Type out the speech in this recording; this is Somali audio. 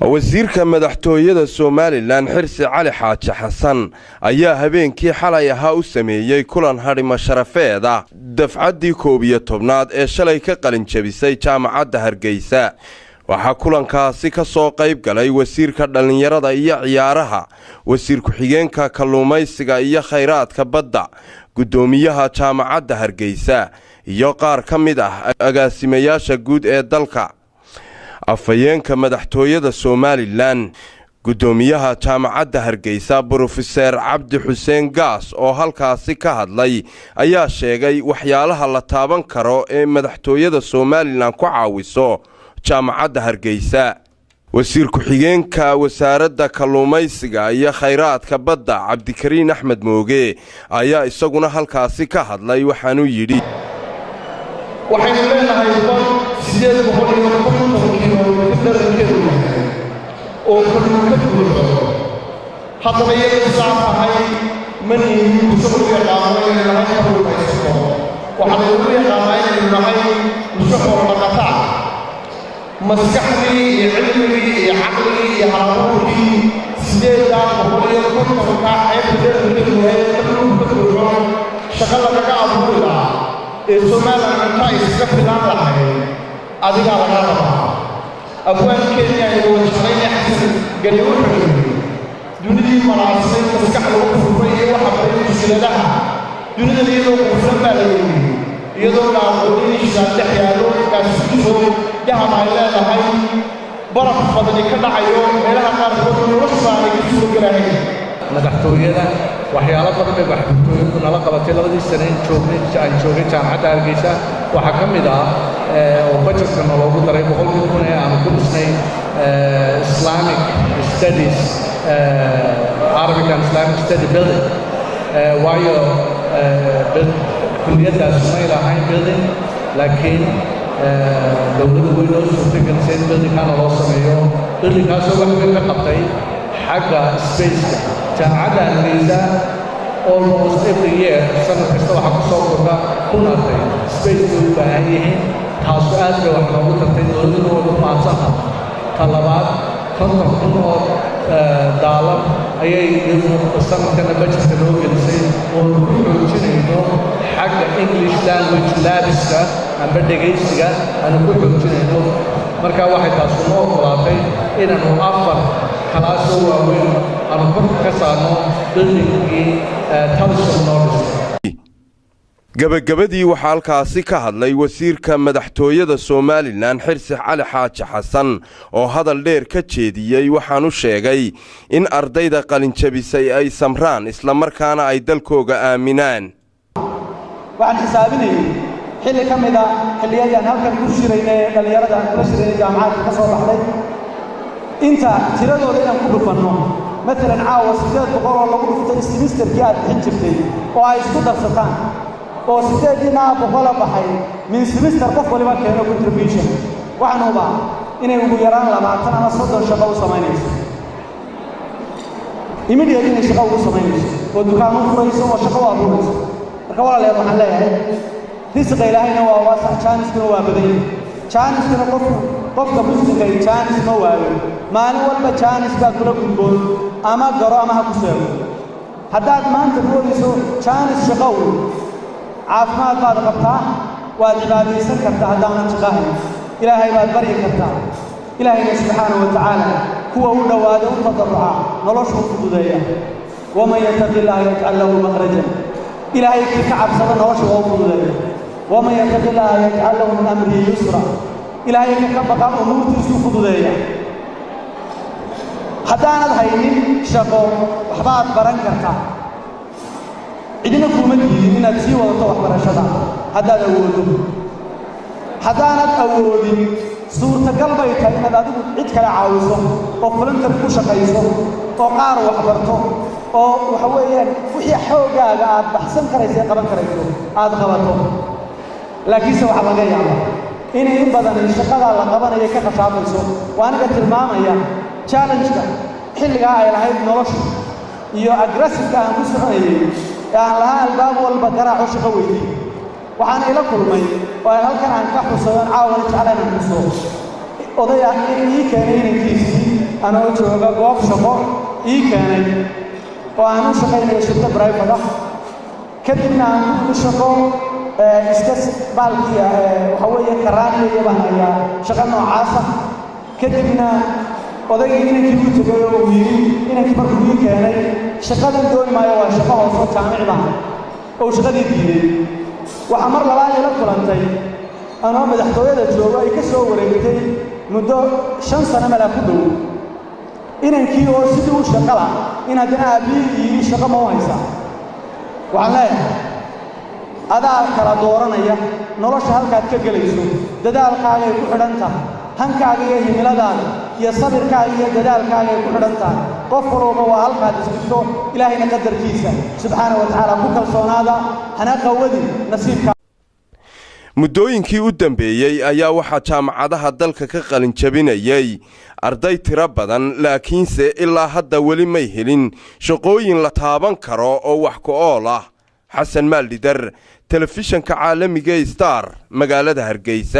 wasiirka madaxtooyada Soomaaliland Xirsi Cali Xaaji Xasan ayaa habeenkii xalay ahaa u sameeyay kulan harimo sharafeed ah dafcadii 11aad ee shalay ka qalin jabisay jaamacadda Hargeysa. waxaa kulankaasi ka soo qayb galay wasiirka dhalinyarada iyo ciyaaraha, wasiir ku-xigeenka kalluumaysiga iyo khayraadka badda, gudoomiyaha jaamacadda Hargeysa iyo qaar ka mid ah agaasimayaasha guud ee dalka. afayeenka madaxtooyada Soomaaliland gudoomiyaha jaamacadda Hargeysa Professor Cabdi Xuseen Gaas oo halkaasi ka hadlay ayaa sheegay waxyaalaha la taaban karo ee madaxtooyada Soomaaliland ku caawiso jaamacadda Hargeysa. wasiir ku-xigeenka wasaaradda kalluumaysiga iyo khayraadka badda Cabdikariin Axmed Mooge ayaa isaguna halkaasi ka hadlay waxaanu yidhi waxaynu leenahay sideed boqol iyo konton kiiloomitir dhererkeedu yahay oo kalluunka buuxo haddaba iyadoo saacahay manihi kusoo yaqaano inay nahay kalluumaysato waxaa lagu yaqaanaa inaynu nahay mushaqoo dhaqataa maskaxdii iyo cilmigii iyo caqligii iyo halabuurkii sideedaa boqol iyo kontonka xeebta dhererkeedu yahay kalluunka buuxo shaqo lagaga abuuri lahaa ee Soomaaliland inta iska filan lahayd adiga laga rabaa abwaan Kenya iyo wajahayna xasan gari wuxuu dunidii maraasay maskax lagu furfay waxa ay mushkiladaha dunida iyadoo qofsan baa la yiri iyadoo la aqoonay shaqada xyaalo kaasoo jaha ay leedahay baraf fadli ka dhacayo meelaha qaar nolosha ay ku soo galay madaxtooyada waxyaalo badan bay madaxtooyadu nala qabatay labadii sano aan joogay jaamacadda Hargeysa waxa ka mid ah oo budgetka loogu daray 100,000 ee aan ku dhisnay Islamic Studies Arabic and Islamic Study building waayo kulliyadaas ma ilahayn building laakiin dawladdu way noo suurtagelisay in building-kana loo sameeyo building-kaasoo wax weyn ka qabtay xagga space-ka jaamacadda Hargeysa almost every year sanad kasta waxaa ku soo kordha kun arday space u baahan yihiin taasoo aad bay wax loogu tartay dowladdu ugu maadsanha talabaad konton oo daalar ayay sanadkana budgetka loo gelisay oo lagu xoojinayno xagga English language labska amba dhegaysiga aan ku xoojinayno marka waxay taas u ogolaatay inaanu afar kalaasoo waaweyn aan kor ka saarno building-kii Talisman Norris. gabagabadii waxaa halkaasi ka hadlay wasiirka madaxtooyada Soomaaliland Xirsi Cali Xaaji Xasan oo hadal dheer ka jeediyay waxaanu sheegay in ardayda qalin jabisay ay samraan isla markaana ay dalkooga aaminaan. waxaan xisaabinayay xilli ka mid ah xilliyadii halkan ku shiraynay dhalinyarada ku shiraynay jaamacadda ka soo baxday inta tiradooda inaan ku dhufanno مثلا عاوز 800 oo lagu dhuftay semesterkii aad bixin jirtay oo ay isku darsataan oo 800 baxay min semester qof waliba keeno contribution waxaan u baahan inay ugu yaraan 20 ama 30 shaqo u sameynayso immediately inay shaqo u sameynayso oo dukaan u furayso oo shaqo u abuurayso marka walaalayaal waxaan leeyahay risqiga ilaahayna waa waasac chance-kuna waa badan chance-kuna qofka muslimka ay chance ma waayo maalin walba chance baa kula gudboon ama garo ama ha ku sheego haddaad maanta moodayso chance shaqo caafimaad baad qabtaa waad cibaadaysan kartaa haddaanan shaqahayn ilaahay baad baryi kartaa ilaahayna subxaanahu wa tacaala kuwa u dhowaada u tadarruca nolosha u fududeeya waman yattaqi llaaha yajcal lahu makhrajan ilaahay kii ka cabsada nolosha waa u fududeeya waman yattaqi llaaha yajcal lahu min amrihi yusra ilaahay ka baqa umuurtiisu fududeeya haddaanad haynin shaqo waxbaad baran kartaa cidina kuma diidin inaad sii wadato waxbarashada haddaad awoodo haddaanad awoodin suurtagal bay tahay inaad adigu cid kale caawiso oo volunteer ku shaqayso oo qaar waxbarto oo waxa weeyaan wixii xoogaaga aad baxsan karayso qaban karayso aad qabato laakiinse waxaa laga yaabaa inay in badan shaqada la qabanayo ka khasaabayso waana tilmaamaya challenge-ka xilliga ay lahayd nolosha iyo aggressive aan ku soconayay aan lahaa albaab walba garaaco shaqo weydii waxaan ila kulmay oo halkan aan ka xusayn caawan jeclaan xuso odaya inay keenay inay kiisii anoo jooga goob shaqo ii keenay oo aan u shaqaynayo shirkad private ah kadibna aan u shaqo iska baalkiya waxa weeye karaaniya baan hayaa shaqo noocaas ah kadibna odaygii inankii u tegay oo yiri inankii markuu ii keenay shaqadan dooni maayo waa shaqo hoosoo jaamic baan oo shaqadii diiday waxa mar labaad ila kulantay anoo madaxtooyada jooga ay ka soo wareegtay muddo 5 sano mala ku dhow inankii oo sidii u shaqala in haddana aabihii shaqo ma haysa waxaan leeyahay adaa kala dooranaya nolosha halkaad ka gelayso dadaalkaaga ay ku xidhan tahay hankaaga iyo himiladaada iyo sabirkaaga iyo dadaalkaaga ay ku xidhan tahay qof walba waa halkaad isbito ilaahayna qadarkiisa subxaanahu wa tacaala ku kalsoonaada hana qawadi nasiibka muddooyinkii u dambeeyey ayaa waxaa jaamacadaha dalka ka qalin jabinayay arday tiro badan laakiinse ilaa hadda weli may helin shaqooyin la taaban karo oo wax ku ool ah xasan maaldhidar telefishanka caalamiga Star magaalada Hargeysa.